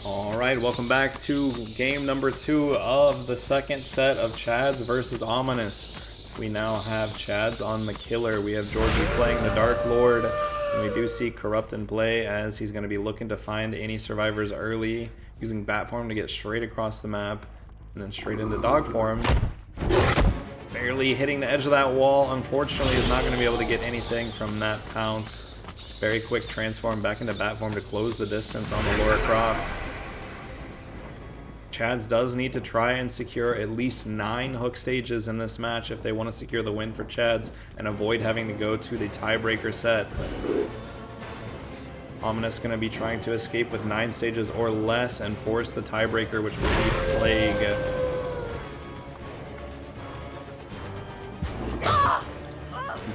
Alright, welcome back to game number 2 of the second set of Chads versus Ominous. We now have Chads on the killer. We have Georgie playing the Dark Lord. And we do see Corrupt in play as he's going to be looking to find any survivors early, using Bat Form to get straight across the map, and then straight into Dog Form. Barely hitting the edge of that wall, unfortunately, is not going to be able to get anything from that pounce. Very quick transform back into Bat Form to close the distance on the Lara Croft. Chads does need to try and secure at least 9 hook stages in this match if they want to secure the win for Chads and avoid having to go to the tiebreaker set. Ominous going to be trying to escape with 9 stages or less and force the tiebreaker, which will be Plague.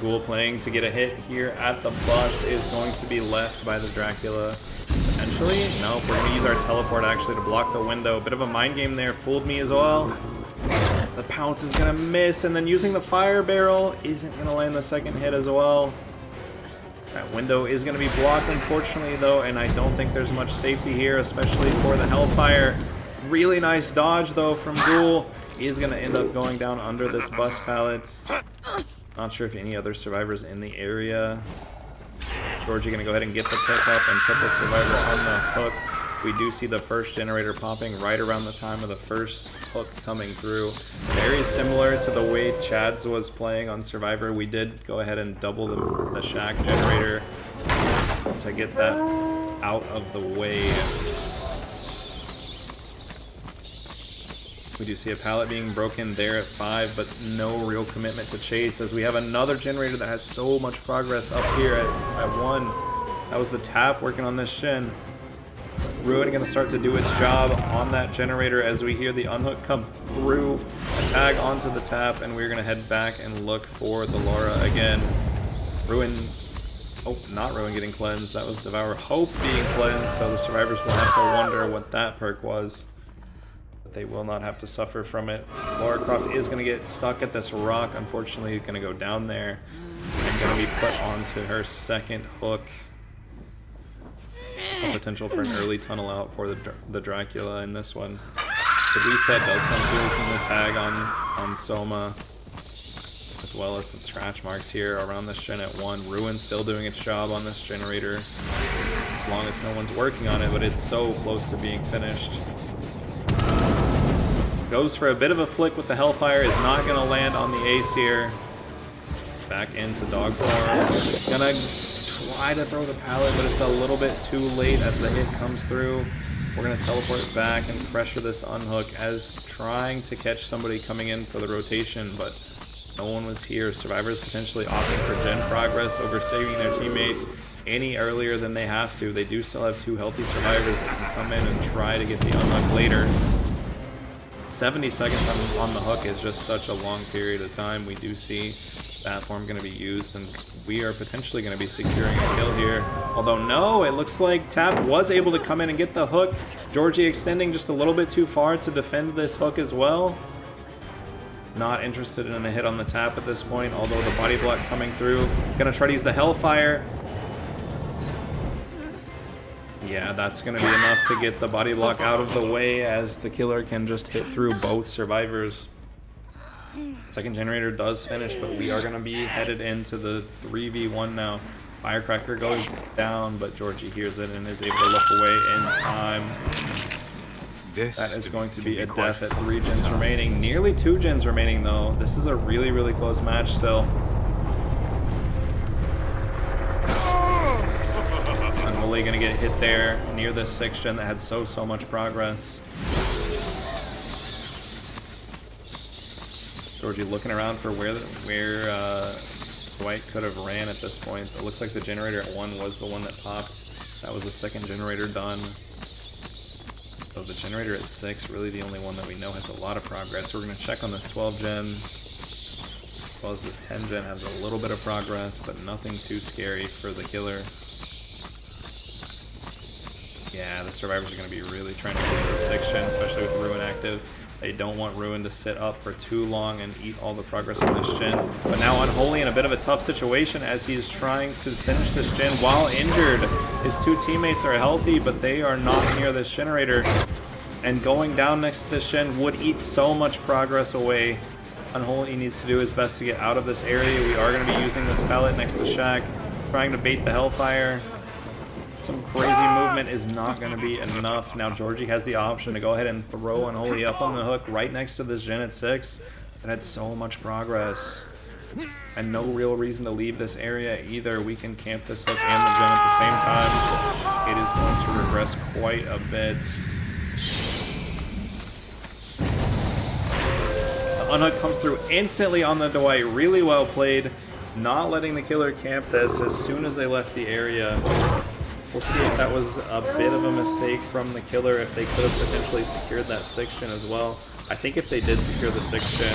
Ghoul playing to get a hit here at the bus is going to be left by the Dracula. Potentially? Nope, we're going to use our teleport actually to block the window. Bit of a mind game there, fooled me as well. The pounce is going to miss, and then using the fire barrel isn't going to land the second hit as well. That window is going to be blocked unfortunately though, and I don't think there's much safety here, especially for the Hellfire. Really nice dodge though from Ghoul. He is going to end up going down under this bus pallet. Not sure if any other survivors in the area. Georgie going to go ahead and get the pick up and put the survivor on the hook. We do see the first generator popping right around the time of the first hook coming through. Very similar to the way Chads was playing on Survivor. We did go ahead and double the shack generator to get that out of the way. We do see a pallet being broken there at 5, but no real commitment to chase as we have another generator that has so much progress up here at 1. That was the tap working on this shin. Ruin going to start to do its job on that generator as we hear the unhook come through, a tag onto the tap, and we're going to head back and look for the Lara again. Ruin, oh, not Ruin getting cleansed. That was Devour Hope being cleansed, so the survivors will have to wonder what that perk was. They will not have to suffer from it. Lara Croft is going to get stuck at this rock. Unfortunately, going to go down there and going to be put onto her second hook. A potential for an early tunnel out for the Dracula in this one. The reset does come through from the tag on Soma, as well as some scratch marks here around this gen at 1. Ruin still doing its job on this generator, as long as no one's working on it, but it's so close to being finished. Goes for a bit of a flick with the Hellfire, is not going to land on the ace here. Back into Dog Form. Gonna try to throw the pallet, but it's a little bit too late as the hit comes through. We're going to teleport back and pressure this unhook as trying to catch somebody coming in for the rotation, but no one was here. Survivors potentially opting for gen progress over saving their teammate any earlier than they have to. They do still have 2 healthy survivors that can come in and try to get the unhook later. 70 seconds on the hook is just such a long period of time. We do see Bat Form going to be used, and we are potentially going to be securing a kill here. Although no, it looks like Tap was able to come in and get the hook. Georgie extending just a little bit too far to defend this hook as well. Not interested in a hit on the Tap at this point, although the body block coming through. Going to try to use the Hellfire. Yeah, that's going to be enough to get the body block out of the way as the killer can just hit through both survivors. Second generator does finish, but we are going to be headed into the 3v1 now. Firecracker goes down, but Georgie hears it and is able to look away in time. That is going to be a death at 3 gens remaining. Nearly 2 gens remaining though. This is a really, really close match still. Unholy gonna get hit there near this 6th gen that had so much progress. Georgie looking around for where Dwight could have ran at this point. It looks like the generator at 1 was the one that popped. That was the second generator done. So the generator at 6, really the only one that we know has a lot of progress. So we're going to check on this 12 gen. As well as this 10 gen has a little bit of progress, but nothing too scary for the killer. Yeah, the survivors are going to be really trying to get the 6 gen, especially with Ruin active. They don't want Ruin to sit up for too long and eat all the progress on this gen. But now Unholy in a bit of a tough situation as he's trying to finish this gen while injured. His 2 teammates are healthy, but they are not near this generator. And going down next to this gen would eat so much progress away. Unholy needs to do his best to get out of this area. We are going to be using this pallet next to Shack, trying to bait the Hellfire. Some crazy movement is not going to be enough. Now Georgie has the option to go ahead and throw Unholy up on the hook right next to this gen at 6. That had so much progress. And no real reason to leave this area either. We can camp this hook and the gen at the same time. It is going to regress quite a bit. The unhook comes through instantly on the Dwight. Really well played. Not letting the killer camp this as soon as they left the area. We'll see if that was a bit of a mistake from the killer, if they could have potentially secured that 6 gen as well. I think if they did secure the 6 gen,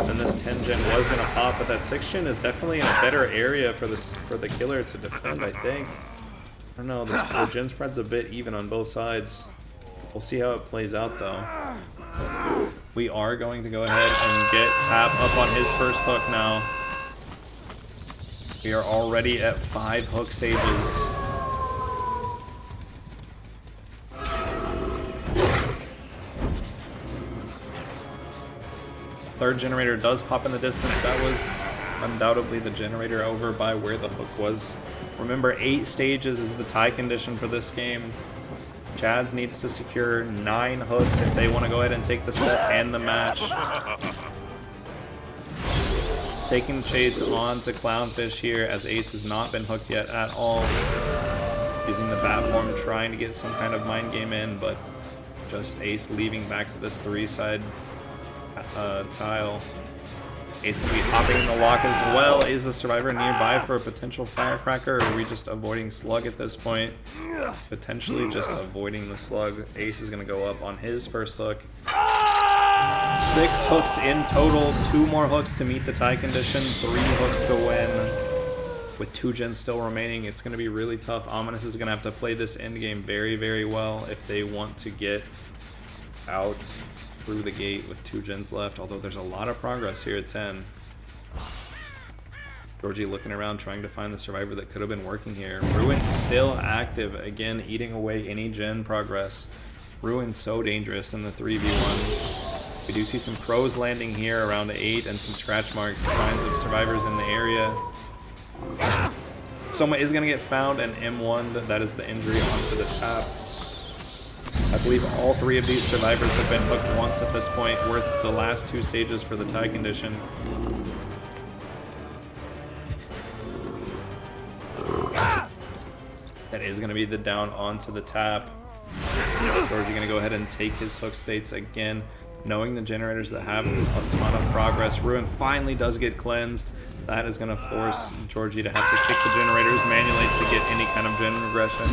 then this 10 gen was going to pop, but that 6 gen is definitely in a better area for the killer to defend, I think. I don't know, the gen spread's a bit even on both sides. We'll see how it plays out though. We are going to go ahead and get Tap up on his first hook now. We are already at 5 hook stages. Third generator does pop in the distance. That was undoubtedly the generator over by where the hook was. Remember, 8 stages is the tie condition for this game. Chads needs to secure 9 hooks if they want to go ahead and take the set and the match. Taking the chase on to Clownfish here as Ace has not been hooked yet at all. Using the bat form, trying to get some kind of mind game in, but just Ace leaving back to this 3-side tile. Ace can be hopping in the lock as well. Is the survivor nearby for a potential firecracker, or are we just avoiding slug at this point? Potentially just avoiding the slug. Ace is going to go up on his first hook. 6 hooks in total, 2 more hooks to meet the tie condition, 3 hooks to win. With 2 gens still remaining, it's going to be really tough. Ominous is going to have to play this end game very, very well if they want to get out through the gate with 2 gens left, although there's a lot of progress here at 10. Georgie looking around trying to find the survivor that could have been working here. Ruin's still active, again eating away any gen progress. Ruin's so dangerous in the 3v1. We do see some crows landing here around 8 and some scratch marks, signs of survivors in the area. Someone is going to get found and M1, that is the injury onto the Tap. I believe all 3 of these survivors have been hooked once at this point, worth the last 2 stages for the tie condition. That is going to be the down onto the Tap. Georgie going to go ahead and take his hook states again, knowing the generators that have a ton of progress. Ruin finally does get cleansed. That is going to force Georgie to have to kick the generators manually to get any kind of gen regression.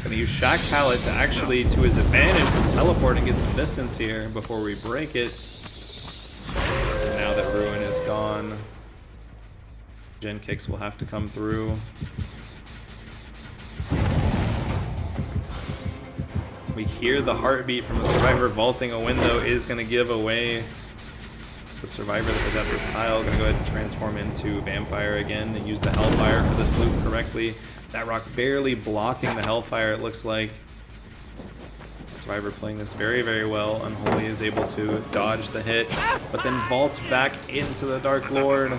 Gonna use Shack Pallet to actually, to his advantage, teleport and get some distance here before we break it. And now that Ruin is gone, gen kicks will have to come through. We hear the heartbeat from the survivor vaulting a window is gonna give away the survivor that was at this tile. Gonna go ahead and transform into Vampire again and use the Hellfire for this loop correctly. That rock barely blocking the Hellfire, it looks like. Survivor playing this very, very well. Unholy is able to dodge the hit, but then vaults back into the Dark Lord.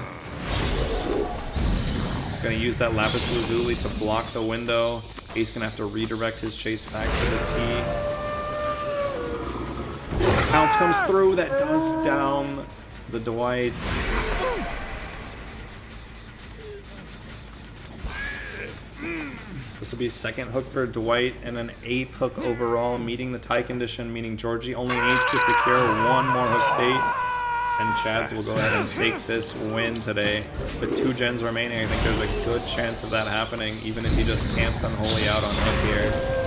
Gonna use that Lapis Lazuli to block the window. Ace gonna have to redirect his chase back to the T. Pounce comes through, that does down the Dwight. This will be 2nd hook for Dwight and an 8th hook overall, meeting the tie condition, meaning Georgie only needs to secure 1 more hook state. And Chads will go ahead and take this win today. With 2 gens remaining, I think there's a good chance of that happening, even if he just camps Unholy out on hook here.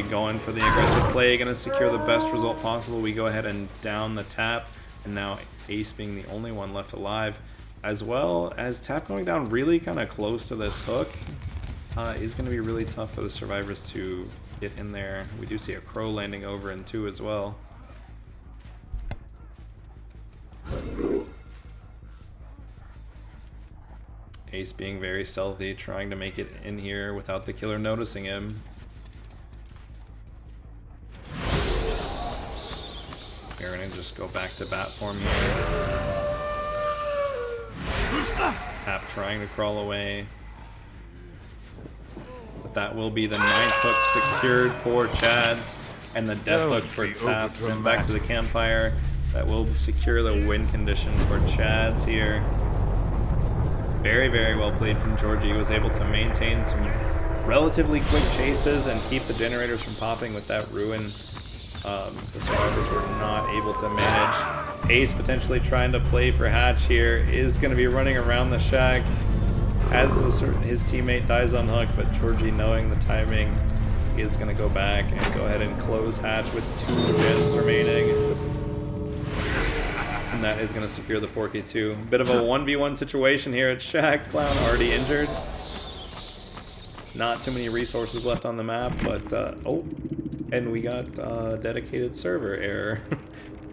Going for the aggressive play, going to secure the best result possible. We go ahead and down the tap, and now Ace being the only one left alive, as well as tap going down really kind of close to this hook, is going to be really tough for the survivors to get in there. We do see a crow landing over in 2 as well. Ace being very stealthy, trying to make it in here without the killer noticing him. We're gonna just go back to bat form here. Tap trying to crawl away. But that will be the 9th hook secured for Chads, and the death hook for Taps. And back to the campfire. That will secure the win condition for Chads here. Very, very well played from Georgie. He was able to maintain some relatively quick chases and keep the generators from popping with that ruin. The survivors were not able to manage. Ace potentially trying to play for Hatch here, is going to be running around the shack as his teammate dies on hook, but Georgie, knowing the timing, is going to go back and go ahead and close Hatch with 2 gens remaining. And that is going to secure the 4K2. Bit of a 1v1 situation here at Shack. Clown already injured. Not too many resources left on the map, but oh, and we got dedicated server error.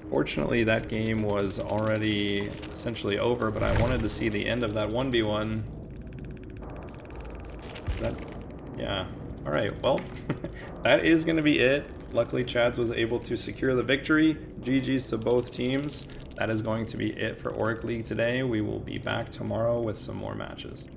Fortunately, that game was already essentially over, but I wanted to see the end of that 1v1. Is that... yeah. Alright, well, that is going to be it. Luckily, Chads was able to secure the victory. GG's to both teams. That is going to be it for Auric League today. We will be back tomorrow with some more matches.